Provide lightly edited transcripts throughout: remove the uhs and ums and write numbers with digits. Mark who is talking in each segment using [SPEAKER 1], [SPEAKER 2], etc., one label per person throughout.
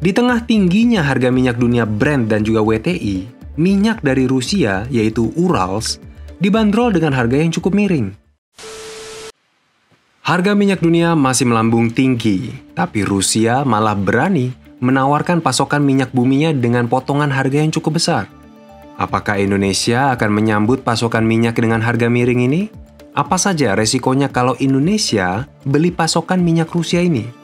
[SPEAKER 1] Di tengah tingginya harga minyak dunia Brent dan juga WTI, minyak dari Rusia, yaitu Urals, dibanderol dengan harga yang cukup miring. Harga minyak dunia masih melambung tinggi, tapi Rusia malah berani menawarkan pasokan minyak buminya dengan potongan harga yang cukup besar. Apakah Indonesia akan menyambut pasokan minyak dengan harga miring ini? Apa saja resikonya kalau Indonesia beli pasokan minyak Rusia ini?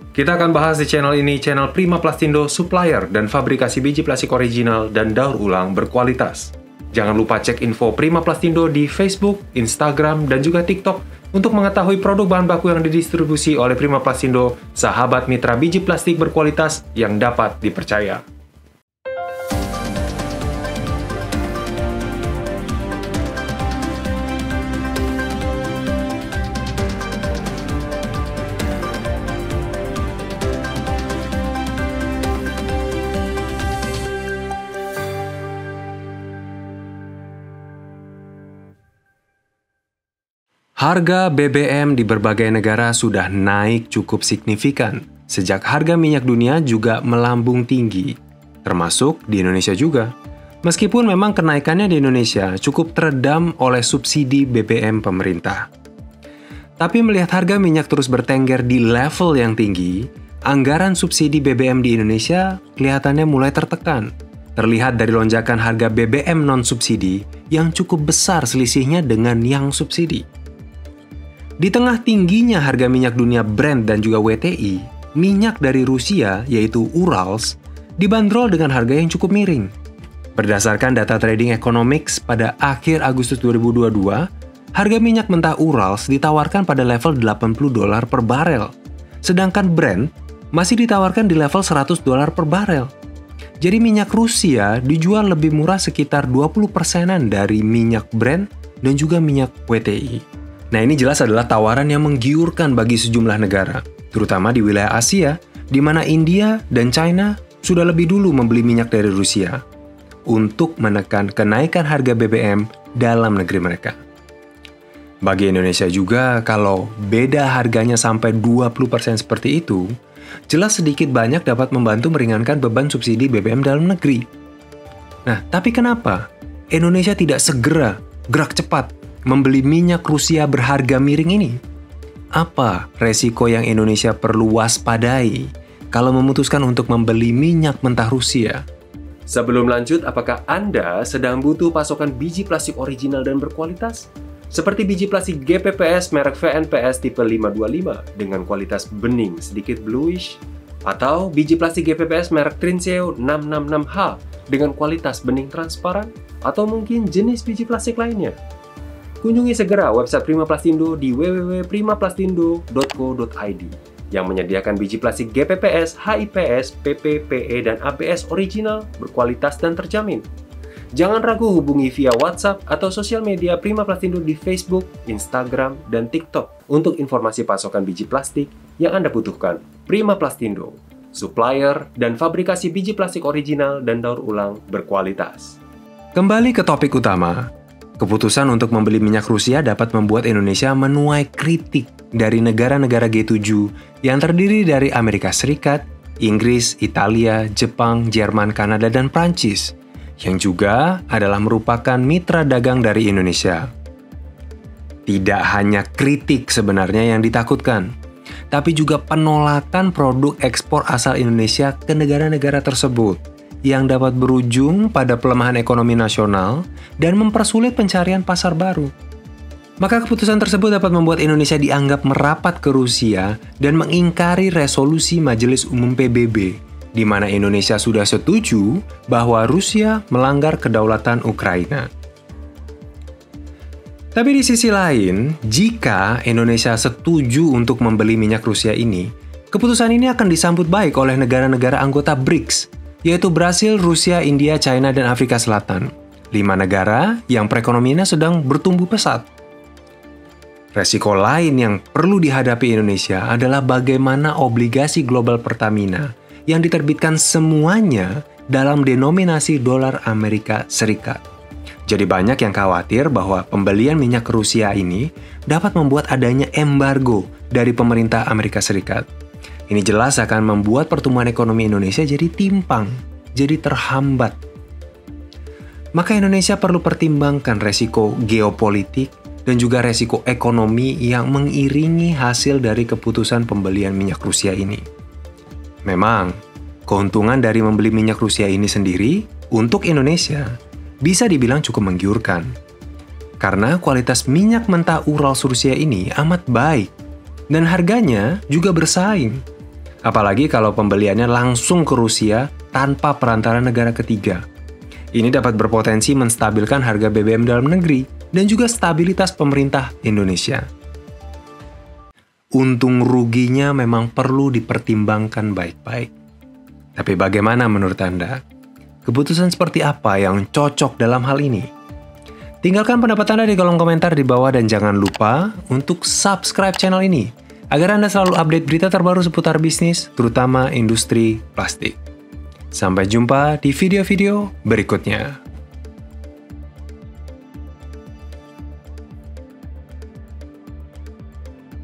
[SPEAKER 1] Kita akan bahas di channel ini, channel Prima Plastindo, supplier dan fabrikasi biji plastik original dan daur ulang berkualitas. Jangan lupa cek info Prima Plastindo di Facebook, Instagram, dan juga TikTok untuk mengetahui produk bahan baku yang didistribusi oleh Prima Plastindo, sahabat mitra biji plastik berkualitas yang dapat dipercaya. Harga BBM di berbagai negara sudah naik cukup signifikan, sejak harga minyak dunia juga melambung tinggi, termasuk di Indonesia juga. Meskipun memang kenaikannya di Indonesia cukup teredam oleh subsidi BBM pemerintah. Tapi melihat harga minyak terus bertengger di level yang tinggi, anggaran subsidi BBM di Indonesia kelihatannya mulai tertekan. Terlihat dari lonjakan harga BBM non-subsidi yang cukup besar selisihnya dengan yang subsidi. Di tengah tingginya harga minyak dunia Brent dan juga WTI, minyak dari Rusia, yaitu Urals, dibanderol dengan harga yang cukup miring. Berdasarkan data Trading Economics pada akhir Agustus 2022, harga minyak mentah Urals ditawarkan pada level $80 per barel, sedangkan Brent masih ditawarkan di level $100 per barel. Jadi minyak Rusia dijual lebih murah sekitar 20%-an dari minyak Brent dan juga minyak WTI. Nah, ini jelas adalah tawaran yang menggiurkan bagi sejumlah negara, terutama di wilayah Asia, di mana India dan China sudah lebih dulu membeli minyak dari Rusia untuk menekan kenaikan harga BBM dalam negeri mereka. Bagi Indonesia juga, kalau beda harganya sampai 20% seperti itu, jelas sedikit banyak dapat membantu meringankan beban subsidi BBM dalam negeri. Nah, tapi kenapa Indonesia tidak segera gerak cepat membeli minyak Rusia berharga miring ini? Apa resiko yang Indonesia perlu waspadai kalau memutuskan untuk membeli minyak mentah Rusia? Sebelum lanjut, apakah Anda sedang butuh pasokan biji plastik original dan berkualitas? Seperti biji plastik GPPS merek VNPS tipe 525 dengan kualitas bening sedikit bluish, atau biji plastik GPPS merek Trinseo 666H dengan kualitas bening transparan, atau mungkin jenis biji plastik lainnya? Kunjungi segera website Prima Plastindo di www.primaplastindo.co.id yang menyediakan biji plastik GPPS, HIPS, PP, PE, dan ABS original, berkualitas dan terjamin. Jangan ragu hubungi via WhatsApp atau sosial media Prima Plastindo di Facebook, Instagram, dan TikTok untuk informasi pasokan biji plastik yang Anda butuhkan. Prima Plastindo, supplier dan fabrikasi biji plastik original dan daur ulang berkualitas. Kembali ke topik utama. Keputusan untuk membeli minyak Rusia dapat membuat Indonesia menuai kritik dari negara-negara G7 yang terdiri dari Amerika Serikat, Inggris, Italia, Jepang, Jerman, Kanada, dan Prancis, yang juga adalah merupakan mitra dagang dari Indonesia. Tidak hanya kritik sebenarnya yang ditakutkan, tapi juga penolakan produk ekspor asal Indonesia ke negara-negara tersebut, yang dapat berujung pada pelemahan ekonomi nasional dan mempersulit pencarian pasar baru. Maka keputusan tersebut dapat membuat Indonesia dianggap merapat ke Rusia dan mengingkari resolusi Majelis Umum PBB, di mana Indonesia sudah setuju bahwa Rusia melanggar kedaulatan Ukraina. Tapi di sisi lain, jika Indonesia setuju untuk membeli minyak Rusia ini, keputusan ini akan disambut baik oleh negara-negara anggota BRICS, yaitu Brasil, Rusia, India, China, dan Afrika Selatan. 5 negara yang perekonomiannya sedang bertumbuh pesat. Resiko lain yang perlu dihadapi Indonesia adalah bagaimana obligasi global Pertamina yang diterbitkan semuanya dalam denominasi dolar Amerika Serikat. Jadi banyak yang khawatir bahwa pembelian minyak Rusia ini dapat membuat adanya embargo dari pemerintah Amerika Serikat. Ini jelas akan membuat pertumbuhan ekonomi Indonesia jadi timpang, jadi terhambat. Maka Indonesia perlu pertimbangkan resiko geopolitik dan juga resiko ekonomi yang mengiringi hasil dari keputusan pembelian minyak Rusia ini. Memang, keuntungan dari membeli minyak Rusia ini sendiri untuk Indonesia bisa dibilang cukup menggiurkan. Karena kualitas minyak mentah Urals Rusia ini amat baik dan harganya juga bersaing. Apalagi kalau pembeliannya langsung ke Rusia tanpa perantara negara ketiga. Ini dapat berpotensi menstabilkan harga BBM dalam negeri dan juga stabilitas pemerintah Indonesia. Untung ruginya memang perlu dipertimbangkan baik-baik. Tapi bagaimana menurut Anda? Keputusan seperti apa yang cocok dalam hal ini? Tinggalkan pendapat Anda di kolom komentar di bawah dan jangan lupa untuk subscribe channel ini agar Anda selalu update berita terbaru seputar bisnis, terutama industri plastik. Sampai jumpa di video-video berikutnya.